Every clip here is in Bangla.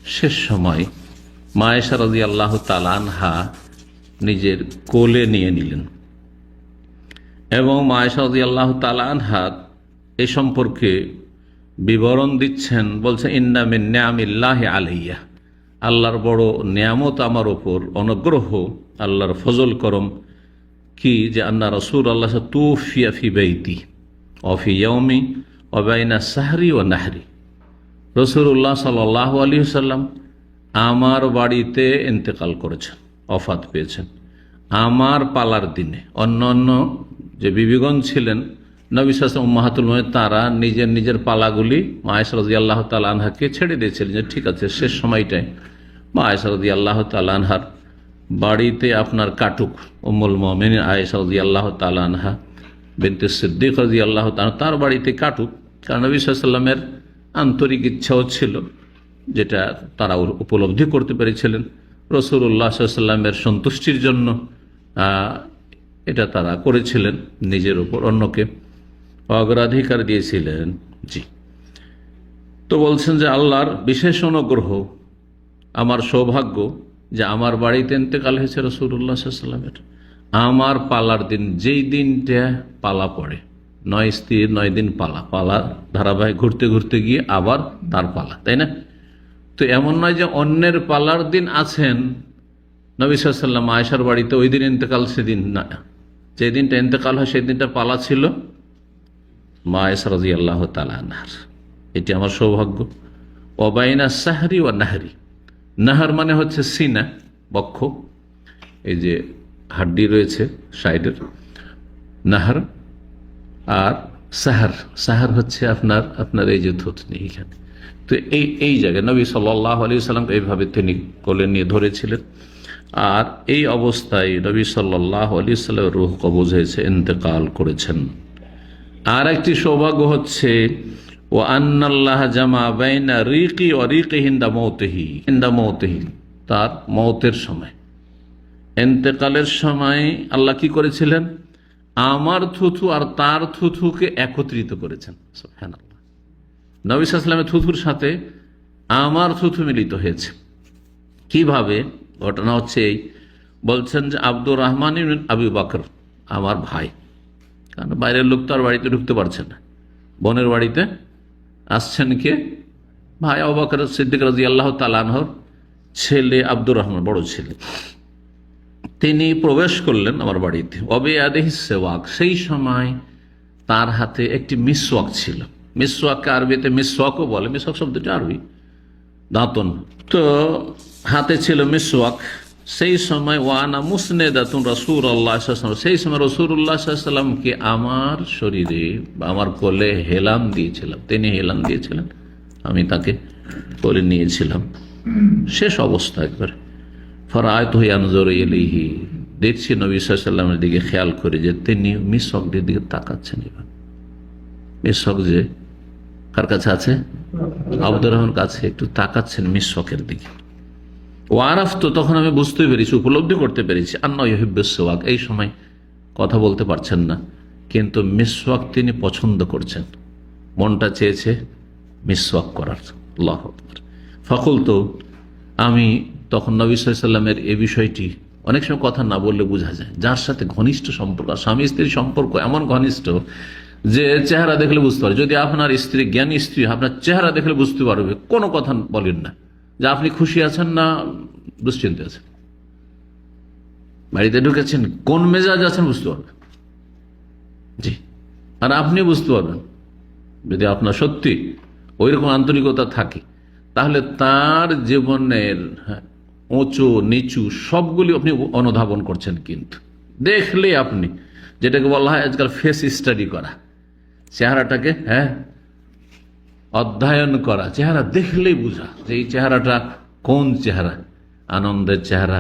শেষ সময় মা আয়েশা রাদিয়াল্লাহু তাআলা আনহা নিজের কোলে নিয়ে নিলেন এবং মা আয়েশা রাদিয়াল্লাহু তাআলা আনহা এই সম্পর্কে বিবরণ দিচ্ছেন, বলছেন ইন্না মিন নিআমিল্লাহি আলাইয়া, আল্লাহর বড় নিয়ামত আমার ওপর, অনুগ্রহ, আল্লাহর ফজল করম কি যে আন্না রাসূলুল্লাহ তুফিয়া ফি বাইতি ওয়া ফি ইয়াউমি ওয়া বাইনা সাহরি ওয়া নাহরি, রাসূলুল্লাহ সাল্লাল্লাহু আলাইহি ওয়াসাল্লাম আমার বাড়িতে ইন্তেকাল করেছেন, ওফাত পেয়েছেন আমার পালার দিনে। অন্য যে বিবিগণ ছিলেন নবী সাল্লাল্লাহু আলাইহি ওয়াসাল্লাম উম্মাহাতুল মুমিনিন, তারা নিজের নিজের পালাগুলি মা আয়েশা রাদিয়াল্লাহু তাআলা আনহাকে ছেড়ে দিয়েছিলেন যে ঠিক আছে শেষ সময়টায় মা আয়েশা রাদিয়াল্লাহু তাআলা আনহার বাড়িতে আপনার কাটুক। উম্মুল মুমিনিন আয়েশা রাদিয়াল্লাহু তাআলা আনহা বিনতে সিদ্দিক রাদিয়াল্লাহু তাআলা তার বাড়িতে কাটুক, কারণ নবী সাল্লাল্লাহু আলাইহি ওয়াসাল্লামের আন্তরিক ইচ্ছাও ছিল, যেটা তারা উপলব্ধি করতে পেরেছিলেন রাসূলুল্লাহ সাল্লাল্লাহু আলাইহি ওয়াসাল্লামের সন্তুষ্টির জন্য এটা তারা করেছিলেন, নিজের উপর অন্যকে অগ্রাধিকার দিয়েছিলেন। জি, তো বলছেন যে আল্লাহর বিশেষ অনুগ্রহ, আমার সৌভাগ্য যে আমার বাড়িতে ইন্তেকাল হয়েছে রাসূলুল্লাহ সাল্লাল্লাহু আলাইহি ওয়াসাল্লামের আমার পালার দিন, যেই দিনটা পালা পড়ে, 9 স্ত্রীর 9 দিন পালা ধারাবাহিক ঘুরতে ঘুরতে গিয়ে আবার তার পালা, তাই না? তো এমন নয় যে অন্যের পালার দিন আছেন নবী সাল্লাল্লাহু আলাইহি ওয়াসাল্লাম আয়েশার বাড়িতে, ওই দিন ইন্তেকাল, সেদিন না, যে দিনটা ইন্তেকাল হয় সেই দিনটা পালা ছিল মা আয়েশা রাদিয়াল্লাহু তাআলা আনহার। এটি আমার সৌভাগ্য। ওয়া বাইনা সাহরি ওয়া নাহরি, নাহার মানে হচ্ছে সিনা, বক্ষ, এই যে হাড্ডি রয়েছে সাইডের, নাহার, আর সাহার হচ্ছে আপনার এই যে থুতনি এখানে। তো এই জায়গায় নবী সাল্লাল্লাহু আলাইহি ওয়াসাল্লামকে এইভাবে তিনি কোলে নিয়ে ধরেছিলেন, আর এই অবস্থায় নবী সাল্লাল্লাহু আলাইহি ওয়াসাল্লামের রূহ কবজ হয়েছে, ইন্তেকাল করেছেন। আর একটি সৌভাগ্য হচ্ছে ওয়া আন্নাল্লাহ জামা বাইনা রিকি ওয়া রিকি হিন্দা মওতিহি, তার মওতের সময়, ইন্তেকালের সময় আল্লাহ কি করেছিলেন, আমার থুথু আর তার থুথুকে একত্রিত করেছেন। সুবহানাল্লাহ, নবী সাল্লাল্লাহু আলাইহি ওয়াসাল্লামের থুথুর সাথে আমার থুথু মিলিত হয়েছে। কিভাবে? ঘটনা হচ্ছে এই, বলছেন যে আব্দুর রহমান ইবনে আবু বকর আমার ভাই, কারণ বাইরের লোক তো আর বাড়িতে ঢুকতে পারছে না, বোনের বাড়িতে আসছেন কে? ভাই আবু বকর সিদ্দিক রাদিয়াল্লাহু তাআলা আনহুর ছেলে আব্দুর রহমান, বড় ছেলে, তিনি প্রবেশ করলেন আমার বাড়িতে। ওয়াবিয়াদিহিস সিওয়াক, সেই সময় তার হাতে একটি মিসওয়াক ছিল। মিসওয়াককে আরবিতে মিসওয়াকও বলে, মিসওয়াক শব্দটি আরবি, দাঁতন। তো হাতে ছিল মিসওয়াক। সেই সময় ওয়ানা মুসনেদাতুন রাসূলুল্লাহ সাল্লাল্লাহু আলাইহি ওয়াসাল্লাম, সেই সময় রাসূলুল্লাহ সাল্লাল্লাহু আলাইহি ওয়াসাল্লামকে আমার শরীরে বা আমার কোলে হেলান দিয়েছিলাম, তিনি হেলান দিয়েছিলেন, আমি তাকে কোলে নিয়েছিলাম শেষ অবস্থা একবার। ফারাআইতুহু ইয়ানজুরু ইলাইহি, দেখছি নবী সাল্লাল্লাহু আলাইহি ওয়াসাল্লামের দিকে খেয়াল করে যে তিনি মিসওয়াকের দিকে তাকাচ্ছেন। এবার মিসওয়াক যে কার কাছে আছে? আব্দুর রহমানের কাছে, একটু তাকাচ্ছেন মিসওয়াকের দিকে। ওয়ারাফতু, তখন আমি বুঝতে পেরেছি, উপলব্ধি করতে পেরেছি, আন্না ইউহিব্বুস সিওয়াক, এই সময় কথা বলতে পারছেন না, কিন্তু মিসওয়াক তিনি পছন্দ করছেন, মনটা চেয়েছে মিসওয়াক করার। আল্লাহু আকবার। ফাকুলতু, আমি তখন নবী সাল্লাল্লাহু আলাইহি ওয়াসাল্লামের এই বিষয়টি, অনেক সময় কথা না বললে বোঝা যায়, যার সাথে ঘনিষ্ঠ সম্পর্ক, স্বামী স্ত্রীর সম্পর্ক এমন ঘনিষ্ঠ যে চেহারা দেখলে বুঝতে পারে। যদি আপনার স্ত্রী, জ্ঞানী স্ত্রী, আপনার চেহারা দেখলে বুঝতে পারবে, কোনো কথা বলেন না যে আপনি খুশি আছেন না দুশ্চিন্তা আছেন, বাড়িতে ঢুকেছেন কোন মেজাজ আছেন বুঝতে পারবেন। জি, আর আপনি বুঝতে পারবেন যদি আপনার সত্যি ওইরকম আন্তরিকতা থাকে, তাহলে তার জীবনের উঁচু নিচু সবগুলি আপনি অনুধাবন করছেন। কিন্তু দেখলে আপনি, যেটাকে বলা হয় আজকাল ফেস স্টাডি করা, চেহারাটাকে অধ্যয়ন করা, চেহারা দেখলেই বোঝা যে এই চেহারাটা কোন চেহারা, আনন্দের চেহারা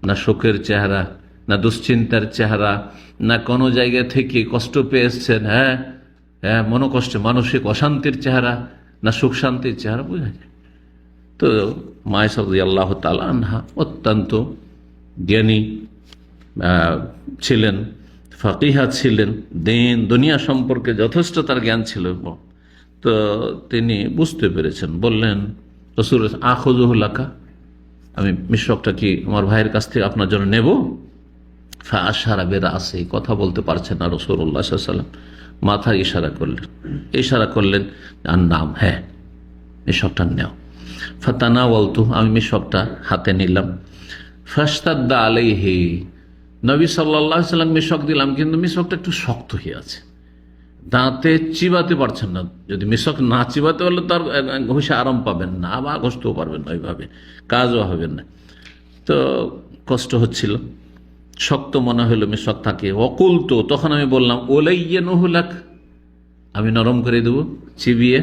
না শোকের চেহারা, না দুশ্চিন্তার চেহারা, না কোনো জায়গা থেকে কষ্ট পেয়ে এসছেন, মনোকষ্ট, মানসিক অশান্তির চেহারা, না সুখ শান্তির চেহারা, বোঝা যায়। তো মা আয়েশা রাদিয়াল্লাহু তাআলা আনহা অত্যন্ত জ্ঞানী ছিলেন, ফাকিহা ছিলেন, দিন দুনিয়া সম্পর্কে যথেষ্ট তার জ্ঞান ছিল। তো তিনি বুঝতে পেরেছেন, বললেন রসুল আখুজুহুল্লাকা, আমি মিশকটা কি আমার ভাইয়ের কাছ থেকে আপনার জন্য নেব? ফাআশারা বিরাসি, কথা বলতে পারছেন না রাসূলুল্লাহ সাল্লাল্লাহু আলাইহি ওয়াসাল্লাম, মাথার ইশারা করলেন আর নাম, হ্যাঁ মিশকটা নেও। ফাতানাওয়ালতু, আমি মিশকটা হাতে নিলাম। ফাশতাদ্দা আলাইহি, নবী সাল্লাল্লাহু আলাইহি ওয়াসাল্লাম মিশক দিলাম, কিন্তু মিশকটা একটু শক্ত হয়ে আছে, দাঁতে চিবাতে পারছেন না। যদি মিশক না চিবাতে পারলে তার ঘষে আরাম পাবেন না, আবার ঘষতেও পারবেন না, ওইভাবে কাজও হবে না। তো কষ্ট হচ্ছিল, শক্ত মনে হলো মিশক থাকে। অকুল তো, তখন আমি বললাম ওলাইয়ানুহুলাক, আমি নরম করে দেবো, চিবিয়ে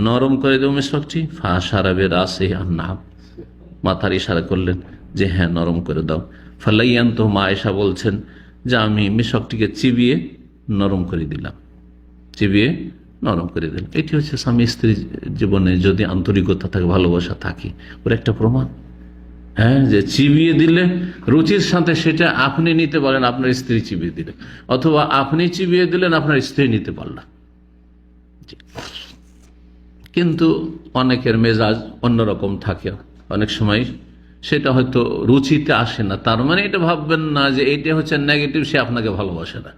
নরম করে দেবো মিশকটি। ফাশারাবে রাসে আন্নাম, মাথার ইশারা করলেন যে হ্যাঁ নরম করে দাও। ফালাইয়ান তো, মা আয়েশা বলছেন যে আমি মিশকটিকে চিবিয়ে নরম করে দিলাম, চিবিয়ে নরম করে দিলাম। এটি হচ্ছে স্বামী স্ত্রী জীবনে যদি আন্তরিকতা থাকে, ভালোবাসা থাকে, ওর একটা প্রমাণ। হ্যাঁ, যে চিবিয়ে দিলে রুচির সাথে সেটা আপনি নিতে পারেন, আপনার স্ত্রী চিবিয়ে দিলে, অথবা আপনি চিবিয়ে দিলেন আপনার স্ত্রী নিতে পারলেন। কিন্তু অনেকের মেজাজ অন্যরকম থাকে, অনেক সময় সেটা হয়তো রুচিতে আসে না। তার মানে এটা ভাববেন না যে এটা হচ্ছে নেগেটিভ, সে আপনাকে ভালোবাসে না।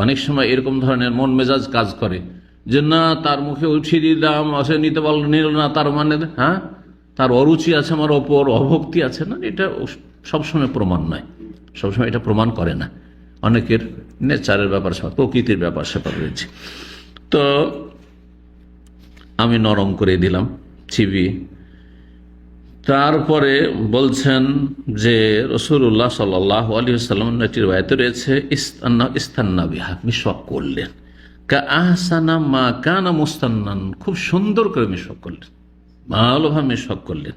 অনেক সময় এরকম ধরনের মন মেজাজ কাজ করে যে না, তার মুখে উঠিয়ে দিলাম, সে নিতে পারল, নিল না, তার মানে হ্যাঁ তার অরুচি আছে আমার ওপর, অভক্তি আছে। না, এটা সবসময় প্রমাণ নয়, সবসময় এটা প্রমাণ করে না। অনেকের নেচারের ব্যাপার স্যাপার, প্রকৃতির ব্যাপার স্যাপার রয়েছে। তো আমি নরম করে দিলাম চিবিয়ে। তারপরে বলছেন যে রাসূলুল্লাহ সাল্লাল্লাহু আলাইহি ওয়াসাল্লাম এটির রায়াতে রয়েছে ইস্তান্না বিহা, মিশক করলেন। কা আহসানা মা কানা মুস্তান্নান, খুব সুন্দর করে মিশক করলেন, ভালোভাবে মিশক করলেন।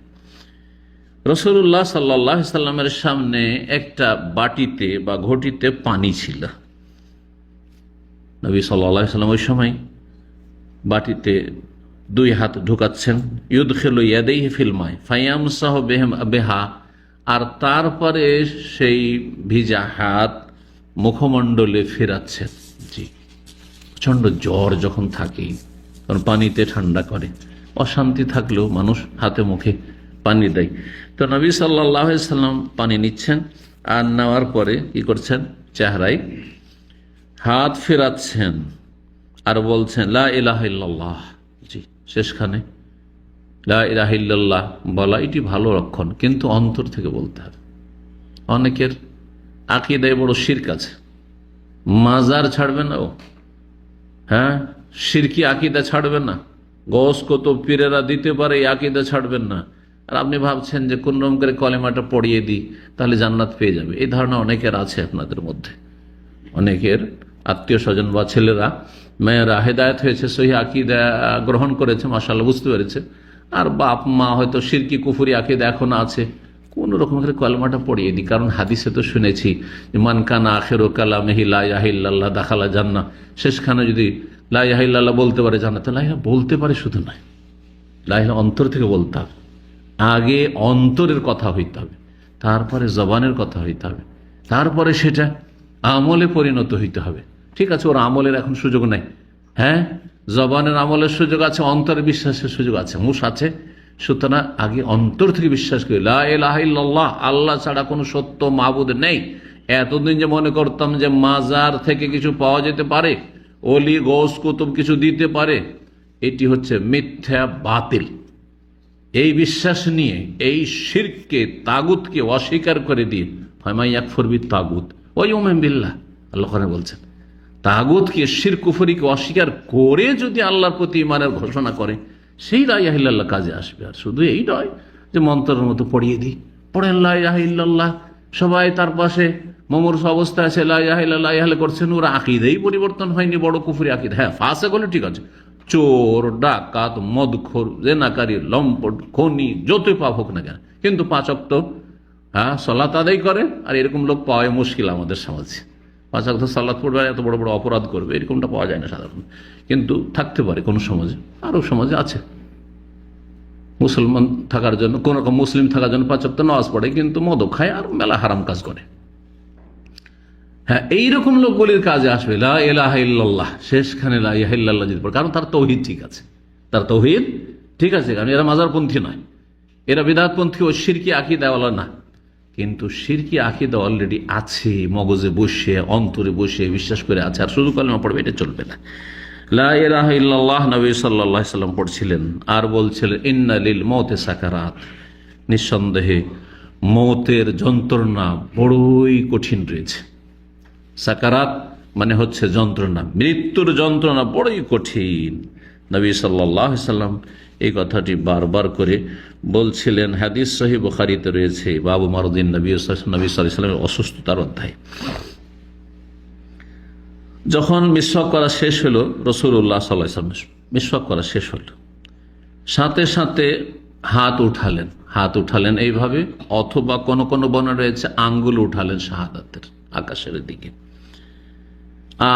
রাসূলুল্লাহ সাল্লাল্লাহু আলাইহি ওয়াসাল্লামের সামনে একটা বাটিতে বা ঘটিতে পানি ছিল। নবী সাল্লাল্লাহু আলাইহি ওয়াসাল্লাম ওই সময় বাটিতে দুই হাত ঢুকাচ্ছেন, ইউদখিলু ইয়াদাইহি ফিল মা ফায়ামসাহু বিহা, আর তারপরে সেই ভিজা হাত মুখমণ্ডলে ফেরাচ্ছেন। জি, প্রচণ্ড জ্বর যখন থাকে তখন পানিতে ঠান্ডা করে, অশান্তি থাকলেও মানুষ হাতে মুখে পানি দেয়। তো নবী সাল্লাল্লাহু আলাইহি ওয়াসাল্লাম পানি নিচ্ছেন, আর নেওয়ার পরে কি করছেন, চেহারায় হাত ফেরাচ্ছেন আর বলছেন লা ইলাহা ইল্লাল্লাহ। জি, শেষখানে লা ইলাহা ইল্লাল্লাহ বলা এটি ভালো লক্ষণ, কিন্তু অন্তর থেকে বলতে হবে। অনেকের আকীদায় বড় শিরক আছে, মাজার ছাড়বে না ও, হ্যাঁ শিরকি আকীদা ছাড়বে না, গস কত পীরেরা দিতে পারে এই আকীদা ছাড়বেন না। আর আপনি ভাবছেন যে কোন রকম করে কলেমাটা পড়িয়ে দিই তাহলে জান্নাত পেয়ে যাবে, এই ধারণা অনেকের আছে আপনাদের মধ্যে। অনেকের আত্মীয় স্বজন বা ছেলেরা মেয়েরা হেদায়েত হয়েছে, সহি আকীদা গ্রহণ করেছে, মাশাআল্লাহ বুঝতে পেরেছে, আর বাপ মা হয়তো শিরকি কুফরি আকীদা এখন আছে, কোন রকম করে কলমাটা পড়িয়ে দিই। কারণ হাদিসে তো শুনেছি যে মান কানা আখিরু কালামিহি লা ইলাহা ইল্লাল্লাহ দাখালা জান্নাহ, শেষখানে যদি লা ইলাহা ইল্লাল্লাহ বলতে পারে জান্নাতে। লা ইলাহা বলতে পারে শুধু নয়, লা ইলাহা অন্তর থেকে বলতে হবে। আগে অন্তরের কথা হইতে হবে, তারপরে জবানের কথা হইতে হবে, তারপরে সেটা আমলে পরিণত হইতে হবে। ঠিক আছে, ওর আমলের এখন সুযোগ নাই, হ্যাঁ জবানের আমলের সুযোগ আছে, অন্তরের বিশ্বাসের সুযোগ আছে, মুশ আছে। সুতরাং আগে অন্তর থেকে বিশ্বাস করি লা ইলাহা ইল্লাল্লাহ, আল্লাহ ছাড়া কোনো সত্য মাবুদ নেই। এতদিন যে মনে করতাম যে মাজার থেকে কিছু পাওয়া যেতে পারে, অলি গৌস কুতুব কিছু দিতে পারে, এটি হচ্ছে মিথ্যা, বাতিল। এই বিশ্বাস নিয়ে এই শিরককে, তাগুতকে অস্বীকার করে দিয়ে ফামা ইয়াকফুর বিত তাগুত ওয়া ইউমিন বিল্লাহ, আল্লাহ কোরআনে বলছেন তাগুতকে, শিরক কুফরিকে অস্বীকার করে যদি আল্লাহর প্রতি ঈমানের ঘোষণা করে, সেই লা ইলাহা ইল্লাল্লাহ কাজে আসবে। আর শুধু এই নয় যে মন্ত্রের মতো পড়িয়ে দিই, পড়েন লা ইলাহা ইল্লাল্লাহ, সবাই তার পাশে মুমূর্ষ অবস্থায় আছে লা ইলাহা ইল্লাল্লাহ ইলাহা করছেন, ওরা আকীদাই পরিবর্তন হয়নি, বড় কুফরি আকীদা। হ্যাঁ ফাসিক হলে ঠিক আছে, চোর, ডাকাত, মদখোর, জেনাকারী, লম্পট, খনি, যতই পাপ হোক না কেন, কিন্তু 5 ওয়াক্ত হ্যাঁ সালাত আদায় করে, আর এরকম লোক পাওয়াই মুশকিল আমাদের সমাজে। 5 ওয়াক্ত সালাত পড়বে আর এত বড় বড় অপরাধ করবে, এরকমটা পাওয়া যায় না সাধারণ, কিন্তু থাকতে পারে কোনো সমাজে, আরও সমাজে আছে। মুসলমান থাকার জন্য, কোন রকম মুসলিম থাকার জন্য 5 ওয়াক্ত নামাজ পড়ে, কিন্তু মদও খায় আর মেলা হারাম কাজ করে। হ্যাঁ, এইরকম লোকগুলির কাজে আসবে লা ইলাহা ইল্লাল্লাহ, শেষখানে লা ইলাহা ইল্লাল্লাহ যদি পড়ে, কারণ তার তৌহিদ ঠিক আছে, তার তৌহিদ ঠিক আছে, কারণ এরা মাজারপন্থী নয়, এরা বিদআতপন্থী ও শিরকি আকীদাওয়ালা না। কিন্তু শিরকি আকীদা অলরেডি আছে, মগজে বসে, অন্তরে বসে বিশ্বাস করে আছে, আর শুধু কালেমা পড়বে এটা চলবে না। লা ইলাহা ইল্লাল্লাহ নবী সাল্লাল্লাহু আলাইহি সাল্লাম পড়ছিলেন, আর বলছিলেন ইন্না লিল মৌতি সাকারাত, নিঃসন্দেহে মৌতের যন্ত্রণা বড়ই কঠিন রয়েছে। সাকারাত মানে হচ্ছে যন্ত্রণা, মৃত্যুর যন্ত্রণা বড়ই কঠিন। নবী সাল্লাল্লাহু আলাইহি সাল্লাম এই কথাটি বারবার করে বলছিলেন। হাদিস সহিহ বুখারীতে রয়েছে, বাবু মারদিন নবী সাল্লাল্লাহু আলাইহি সাল্লামের অসুস্থতার অধ্যায়। যখন মিসওয়াক করা শেষ হলো, রাসূলুল্লাহ সাল্লাল্লাহু আলাইহি ওয়াসাল্লাম মিসওয়াক করা শেষ হলো, সাথে সাথে হাত উঠালেন এইভাবে, অথবা কোন কোন বর্ণনা রয়েছে আঙ্গুল উঠালেন শাহাদাতের আকাশের দিকে,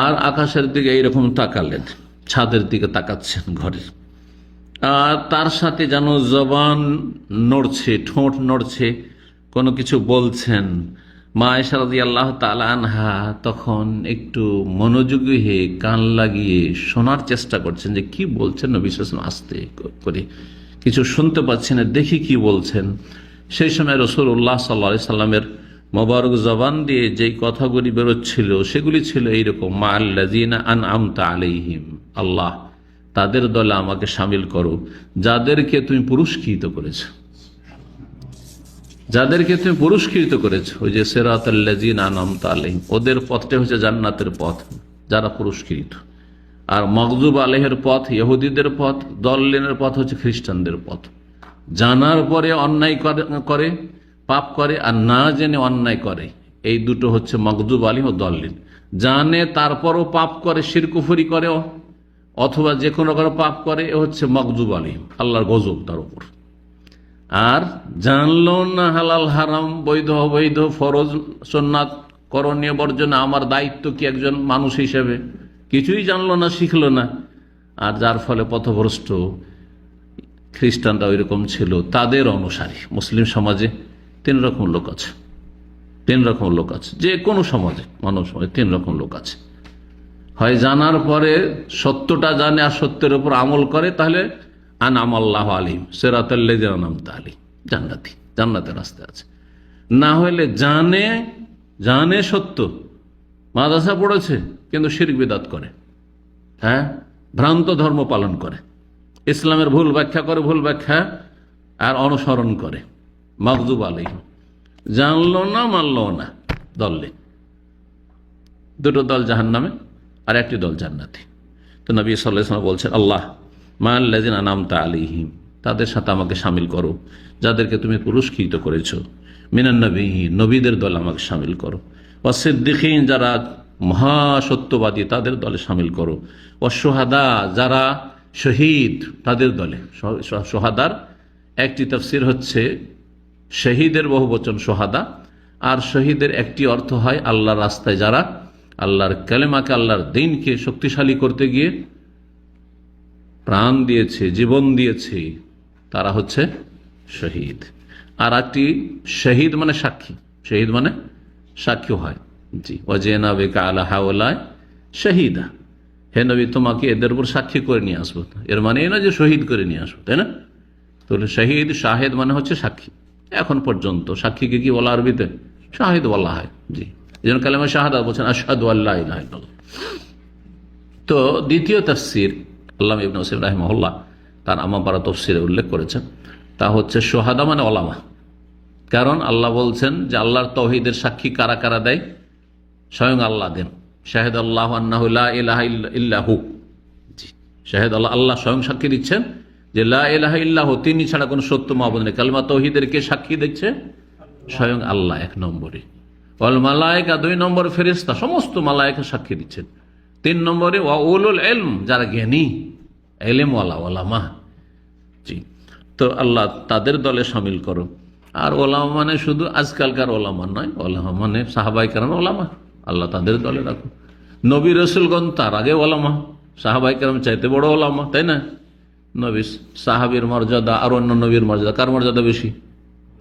আর আকাশের দিকে এইরকম তাকালেন, ছাদের দিকে তাকাচ্ছেন ঘরের, আর তার সাথে যেন জবান নড়ছে, ঠোঁট নড়ছে, কোনো কিছু বলছেন। মা আয়েশা রাদিয়াল্লাহু তাআলা আনহা তখন একটু মনোযোগী হয়ে কান লাগিয়ে শোনার চেষ্টা করছেন যে কি বলছেন নবী সাল্লাল্লাহু আলাইহি ওয়াসাল্লাম, আস্তে করে কিছু শুনতে পাচ্ছেন না, দেখি কি বলছেন। সেই সময় রাসূলুল্লাহ সাল্লাল্লাহু আলাইহি সাল্লামের মোবারক জবান দিয়ে যেই কথাগুলি বেরোচ্ছিল সেগুলি ছিল এইরকম, মা আল্লাযিনা আনআমতা আলাইহিম, আল্লাহ তাদের দলে আমাকে শামিল করো যাদেরকে তুমি পুরস্কৃত করেছো, যাদেরকে তুমি পুরস্কৃত করেছো। ওই যে সিরাতাল্লাযিনা আনআমতা আলাইহিম, ওদের পথটা হচ্ছে জান্নাতের পথ, যারা পুরস্কৃত। আর মাগযুব আলাইহির পথ ইহুদিদের পথ, দল্লিনের পথ হচ্ছে খ্রিস্টানদের পথ। জানার পরে অন্যায় করে, পাপ করে, আর না জেনে অন্যায় করে, এই দুটো হচ্ছে মাগযুব আলাইহি ও দল্লিন। জানে তারপরও পাপ করে, শিরক কুফরি করে, অথবা যে কোনো পাপ করে, এ হচ্ছে মাগযুব আলাইহিম, আল্লাহর গজব তার উপর। আর জানলো না হালাল হারাম, বৈধ অবৈধ, ফরজ সুন্নাত, করণীয় বর্জনা, আমার দায়িত্ব কি একজন মানুষ হিসেবে, কিছুই জানলো না, শিখলো না। আর যার ফলে পথভ্রষ্ট খ্রিস্টানরা ওইরকম ছিল, তাদের অনুসারী মুসলিম সমাজে তিন রকম লোক আছে, যে কোনো সমাজে, মানব সমাজে তিন রকম লোক আছে। হয় জানার পরে সত্যটা জানে আর সত্যের উপর আমল করে, তাহলে আনআম আল্লাহু আলাইহিম, সিরাতাল্লাযিনা আনআমতা আলাইহিম, জান্নাতের রাস্তায় আছে। না হলে জানে সত্য, মাদ্রাসা পড়েছে কিন্তু শিরক বিদআত করে, ভ্রান্ত ধর্ম পালন করে, ইসলামের ভুল ব্যাখ্যা করে, ভুল ব্যাখ্যা আর অনুসরণ করে, মাগযুব আলাইহিম। জানলো না, মানলো না, দলে দুটো দল জাহান্নামে আর একটি দল জান্নাতি। তো নবী সাল্লাল্লাহু আলাইহি ওয়াসাল্লাম বলছেন, আল্লাহ মা আল্লাযিনা আনআমতা আলাইহিম, তাদের সাথে আমাকে শামিল করো যাদেরকে তুমি পুরস্কৃত করেছো, মিনান নবিয়্যিন, নবীদের দলে আমাকে শামিল করো, ওয়াস সিদ্দিকিন, যারা মহাসত্যবাদী তাদের দলে শামিল করো, ওয়াস শুহাদা, যারা শহীদ তাদের দলে। শুহাদার একটি তাফসীর হচ্ছে শহীদের বহুবচন শুহাদা, আর শহীদের একটি অর্থ হয় আল্লাহর রাস্তায় যারা আল্লাহর কালেমাকে, আল্লাহর দ্বীনকে শক্তিশালী করতে গিয়ে প্রাণ দিয়েছে, জীবন দিয়েছে, তারা হচ্ছে শহীদ। আর একটি শহীদ মানে সাক্ষী, শহীদ মানে সাক্ষী হয়। জি, ওয়াজিনা বিকা আলা হাওলায় শহীদা, হে নবী তোমাকে এদের উপর সাক্ষী করে নিয়ে আসবো। এর মানে না যে শহীদ করে নিয়ে আসবো, তাই না? তাহলে শহীদ, শাহেদ মানে হচ্ছে সাক্ষী। এখন পর্যন্ত সাক্ষীকে কি বলা আরবিতে? শাহিদ বলা হয়। জি, এই জন্য কালেমা শাহাদাত বলছেন আশহাদু আল্লা ইলাহা ইল্লাল্লাহ। তো দ্বিতীয় তাফসীর আল্লামা ইবনে উসাইমিন রাহিমাহুল্লাহ তার আমাপারা তাফসীরে উল্লেখ করেছেন, তা হচ্ছে শুহাদা মানে ওলামা। কারণ আল্লাহ বলছেন যে আল্লাহর তাওহীদের সাক্ষী কারা কারা দেয়? স্বয়ং আল্লাহ দেন। শাহিদ আল্লাহ আন্নাহু লা ইলাহা ইল্লাহু। জি, শাহিদ আল্লাহ, আল্লাহ স্বয়ং সাক্ষী দিচ্ছেন যে লা ইলাহা ইল্লাহু, তিনি ছাড়া কোনো সত্য মাবুদ নেই। কালিমা তাওহীদের কে সাক্ষী দিচ্ছে? স্বয়ং আল্লাহ এক নম্বরে। ওয়াল মালায়েকা, দুই নম্বরে ফেরেশতা, সমস্ত মালায়েকা সাক্ষী দিচ্ছেন। তিন নম্বরে ওয়া উলুল ইলম, যারা জ্ঞানী, ইলম ওয়ালা, ওলামা। জি, তো আল্লাহ তাদের দলে শামিল করো। আর ওলামা মানে শুধু আজকালকার ওলামা নয়, ওলামা মানে সাহাবায়ে কেরাম ওলামা, আল্লাহ তাদের দলে রাখো। নবী রাসূলগণ তার আগে ওলামা, সাহাবায়ে কেরাম চাইতে বড় ওলামা, তাই না? নবী সাহাবীর মর্যাদা আর অন্য নবীর মর্যাদা, কার মর্যাদা বেশি?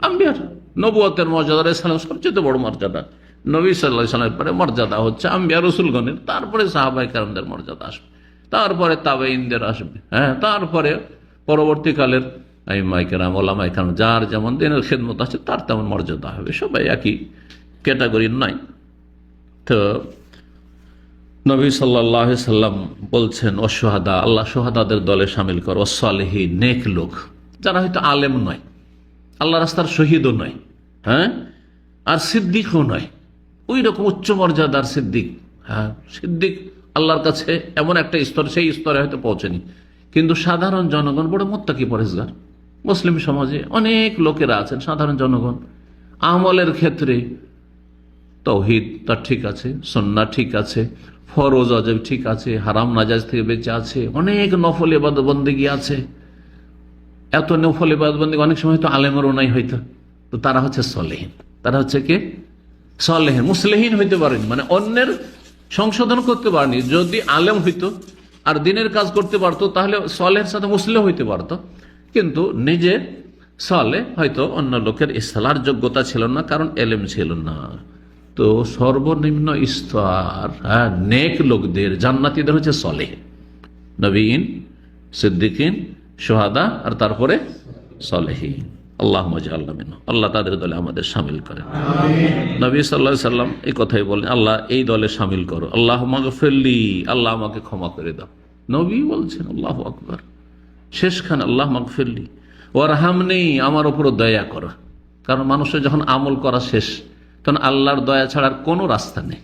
আম্বিয়ার। নবুয়তের মর্যাদা ইসলামের সবচেয়ে বড় মর্যাদা। নবী সাল্লাল্লাহু আলাইহি ওয়াসাল্লামের পরে মর্যাদা হচ্ছে আম্বিয়া রাসূলগণের, তারপরে সাহাবায়ে কেরামদের মর্যাদা আসবে, তারপরে তাবেঈনদের আসবে, তারপরে পরবর্তীকালের আইম্মায়ে কেরাম, ওলামায়ে কেরাম, যার যেমন দিনের খেদমত আছে তার তেমন মর্যাদা হবে, সবাই একই ক্যাটাগরির নয়। তো নবী সাল্লাল্লাহু আলাইহি সাল্লাম বলছেন, অসহাদা, আল্লাহ সোহাদাদের দলে সামিল কর, অসালেহীন, নেক লোক, যারা হয়তো আলেম নয়, আল্লাহ রাস্তার শহীদও নয়, হ্যাঁ, আর সিদ্দিকও নয়, ওই রকম উচ্চ মর্যাদার সিদ্দিক। হ্যাঁ, সিদ্দিক আল্লাহর কাছে এমন একটা স্তর, সেই স্তরে হয়তো পৌঁছেনি, কিন্তু সাধারণ জনগণ বড় মুত্তাকি পরেজগার। মুসলিম সমাজে অনেক লোকেরা আছেন, সাধারণ জনগণ, আমলের ক্ষেত্রে তাওহীদ তার ঠিক আছে, সুন্নাহ ঠিক আছে, ফরজ ওয়াজিব ঠিক আছে, হারাম নাজায়েজ থেকে বেঁচে আছে, অনেক নফল ইবাদত বন্দেগী আছে। এত নফল ইবাদত বন্দেগী অনেক সময় তো আলেমেরও নাই হয়তো, তো তারা হচ্ছে সলেহীন। তারা হচ্ছে কে? সলেহীন। মুসলিহীন হইতে পারেনি, মানে অন্যের সংশোধন করতে পারেনি। যদি আলেম হইতো আর দিনের কাজ করতে পারতো তাহলে সলেহের সাথে মুসলিম হইতে পারতো, কিন্তু নিজে সলে হয়তো অন্য লোকের ইসলার যোগ্যতা ছিল না, কারণ এলেম ছিল না। তো সর্বনিম্ন স্তর, হ্যাঁ, নেক লোকদের, জান্নাতীদের হচ্ছে সলেহ, নবীন, সিদ্দিকিন, শুহাদা, আর তারপরে সলেহীন। আল্লাহুম্মা জাআলনা মিনহুম। আল্লাহ তাদের দলে আমাদের শামিল করেন। নবী সাল্লাল্লাহু আলাইহি সাল্লাম এই কথাই বলেন, আল্লাহ এই দলে শামিল করো। আল্লাহুম্মা গফিরলি, আল্লাহ আমাকে ক্ষমা করে দাও। নবী বলছেন, আল্লাহু আকবার, শেষখানে আল্লাহুম্মা গফিরলি ওয়ারহামনি, আমার উপর দয়া করো। কারণ মানুষের যখন আমল করা শেষ, তখন আল্লাহর দয়া ছাড়ার কোনো রাস্তা নেই।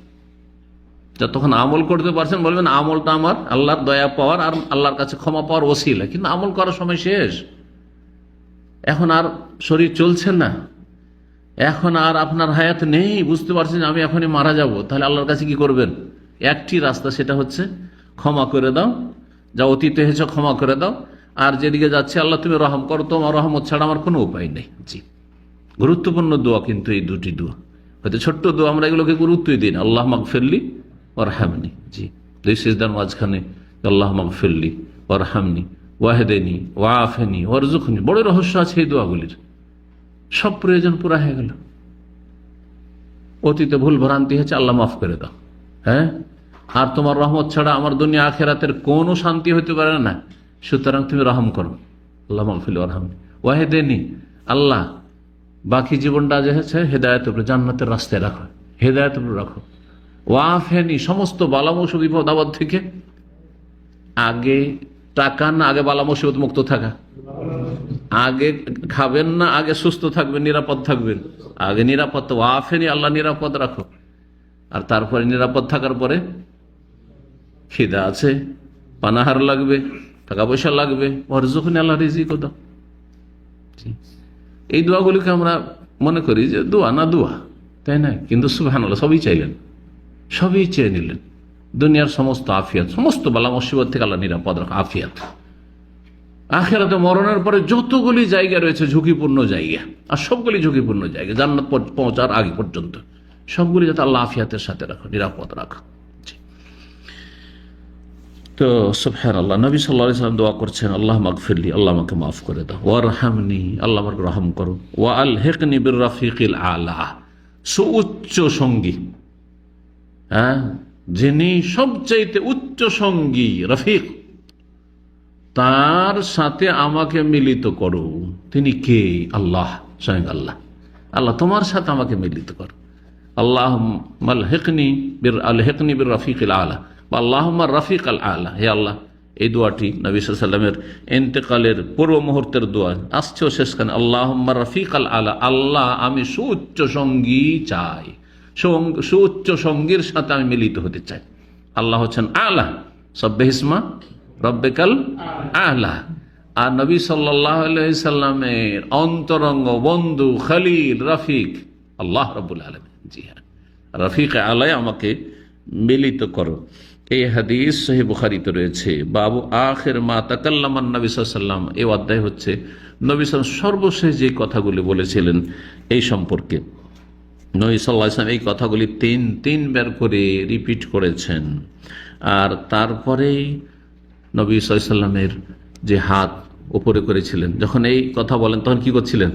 যতক্ষণ আমল করতে পারছেন বলবেন আমলটা আমার আল্লাহর দয়া পাওয়ার আর আল্লাহর কাছে ক্ষমা পাওয়ার ওসিলা, কিন্তু আমল করার সময় শেষ। এখন আর শরীর চলছে না, এখন আর আপনার হায়াত নেই, বুঝতে পারছেন আমি এখনই মারা যাব, তাহলে আল্লাহর কাছে কি করবেন? একটি রাস্তা, সেটা হচ্ছে ক্ষমা করে দাও, যা অতীতে হয়েছে ক্ষমা করে দাও, আর যেদিকে যাচ্ছে আল্লাহ তুমি রহম করো, তোমার রহমত ছাড়া আমার কোনো উপায় নেই। জি, গুরুত্বপূর্ণ দোয়া কিন্তু এই দুটি দোয়া। হয়তো ছোট্ট দোয়া, আমরা এগুলোকে গুরুত্বই দিই না। আল্লাহ মাগফিরলি ওয়ারহামনি, জি, দুই সিজদার মাঝখানে আল্লাহ মাগফিরলি ওয়ারহামনি ওয়াহদিনি ওয়াআফিনি ওয়ারযুকনি, বড় রহস্য আছে এই দোয়াগুলির। সব প্রয়োজন পুরা হয়ে গেল। অতীতে ভুল ভ্রান্তি হয়েছে, আল্লাহ মাফ করে দাও, হ্যাঁ, আর তোমার রহমত ছাড়া আমার দুনিয়া আখিরাতের কোনো শান্তি হইতে পারে না, সুতরাং তুমি রহম করো। আল্লাহ মাগফিরলি ওয়ারহামনি ওয়াহদিনি, আল্লাহ বাকি জীবনটা যে হচ্ছে হেদায়েতের উপরে, জান্নাতের রাস্তায় রাখো, হেদায়েতের উপরে রাখো। ওয়াফেনি, সমস্ত বালা মুসিবত বিপদ আপদ থেকে। আগে টাকা না, আগে বালা মুসিবত মুক্ত থাকা? আগে খাবেন না, আগে সুস্থ থাকবেন, নিরাপদ থাকবেন? আগে নিরাপদ। ওয়াফেনি, আল্লাহ নিরাপদ রাখো। আর তারপরে নিরাপদ থাকার পরে খিদা আছে, পানাহার লাগবে, টাকা পয়সা লাগবে, ওয়ারযুকনি, আল্লাহ রিজিক দাও। এই দোয়াগুলিকে আমরা মনে করি যে দোয়া না দোয়া, তাই না? কিন্তু সুবহানাল্লাহ, সবই চাইলেন, সবই চেয়ে নিলেন। দুনিয়ার সমস্ত আফিয়াত, সমস্ত বালা মুসিবত থেকে আল্লাহ নিরাপদ রাখা, আফিয়াত। আখিরাতে মরণের পরে যতগুলি জায়গা রয়েছে ঝুঁকিপূর্ণ জায়গা, আর সবগুলি ঝুঁকিপূর্ণ জায়গা, জান্নাত পৌঁছার আগে পর্যন্ত সবগুলি যাতে আল্লাহ আফিয়াতের সাথে রাখো, নিরাপদ রাখো। তো সুবহানাল্লাহ, নবী সাল্লাল্লাহু আলাইহি ওয়াসাল্লাম দোয়া করছেন, আল্লাহ মাগফিরলি, আল্লাহ আমাকে মাফ করে দাও, ওয়ারহামনি, আল্লাহ আমাকে রহম করো, ওয়া আলহিকনি বির রাফিকিল আলা, সুউচ্চ সঙ্গী, হ্যাঁ, যিনি সবচাইতে উচ্চ সঙ্গী, রফিক, তার সাথে আমাকে মিলিত করো। তিনি কে? আল্লাহ, স্বয়ং আল্লাহ। আল্লাহ তোমার সাথে আমাকে মিলিত করো। আল্লাহুম্মা আলহিকনি বির রাফিকিল আলা, আল্লাহুম্মা রাফিক আল আলা। হে আল্লাহ, এই দোয়াটি নবী সাল্লাল্লাহু আলাইহি ওয়াসাল্লামের ইন্তেকালের পূর্ব মুহূর্তের দোয়া, আসছেও শেষখানে, আল্লাহুম্মা রাফিক আল আলা, আল্লাহ আমি সুউচ্চ সঙ্গী চাই, সুউচ্চ সঙ্গীর সাথে আমি মিলিত হতে চাই। আল্লাহ হচ্ছেন আলা, সাব্বিহিসমা রব্বিকাল আলা। আর নবী সাল্লাল্লাহু আলাইহি সাল্লামের অন্তরঙ্গ বন্ধু, খলিল, রফিক আল্লাহ রাব্বুল আলামিন। জি হ্যাঁ, রফিক আলাই, আমাকে মিলিত করো। এই হাদিস সহিহ বুখারীতে রয়েছে। বাবু আখির মা তাকাল্লামান নবী সাল্লাল্লাহু আলাইহি ওয়াসাল্লাম, এই অধ্যায় হচ্ছে নবী সাল্লাল্লাহু আলাইহি ওয়াসাল্লাম সর্বশেষ যে কথাগুলি বলেছিলেন এই সম্পর্কে। নবী সাল্লাল্লাহু আলাইহি ওয়াসাল্লাম এই কথাগুলি তিনবার করে রিপিট করেছেন। আর তারপরেই নবী সাল্লাল্লাহু আলাইহি ওয়াসাল্লামের যে হাত উপরে করেছিলেন, যখন এই কথা বলেন তখন কি করছিলেন?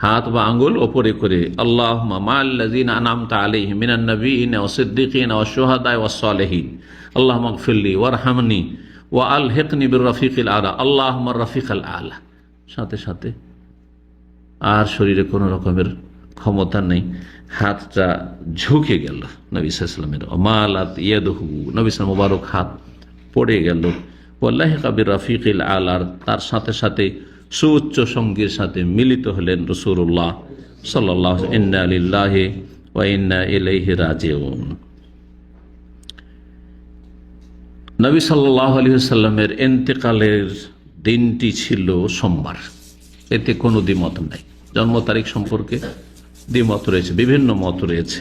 হাত বা আঙ্গুল ওপরে করে, আল্লাহুম্মা মা'আল্লাযীনা আন'আমতা আলাইহিম মিনান নাবিয়্যিনা ওয়াস-সিদ্দীকিনা ওয়াশ-শুহাদা'i ওয়াস-সালিহিন, আল্লাহুম্মা ইগফিরলি ওয়ারহামনি ওয়া আল হেকনি বির রফিকিল আলা, আল্লাহ আমার রফিক আল আলা, সাথে সাথে আর শরীরে কোনো রকমের ক্ষমতা নেই, হাতটা ঝুঁকে গেল নবী সাল্লামের, মালাত ইয়াদহু, নবী সাল্লাম মুবারক হাত পড়ে গেল, ওয়াল্লাহি কাবির রফিকিল আলার, তার সাথে সাথে সুউচ্চ সঙ্গীর সাথে মিলিত হলেন রাসূলুল্লাহ সাল্লাল্লাহু আলাইহি ওয়াসাল্লাম। ইন্না লিল্লাহি ওয়া ইন্না ইলাইহি রাজিউন। নবী সাল্লাল্লাহু আলাইহি ওয়াসাল্লামের ইন্তেকালের দিনটি ছিল সোমবার, এতে কোনো দ্বিমত নাই। জন্ম তারিখ সম্পর্কে দ্বিমত রয়েছে, বিভিন্ন মত রয়েছে।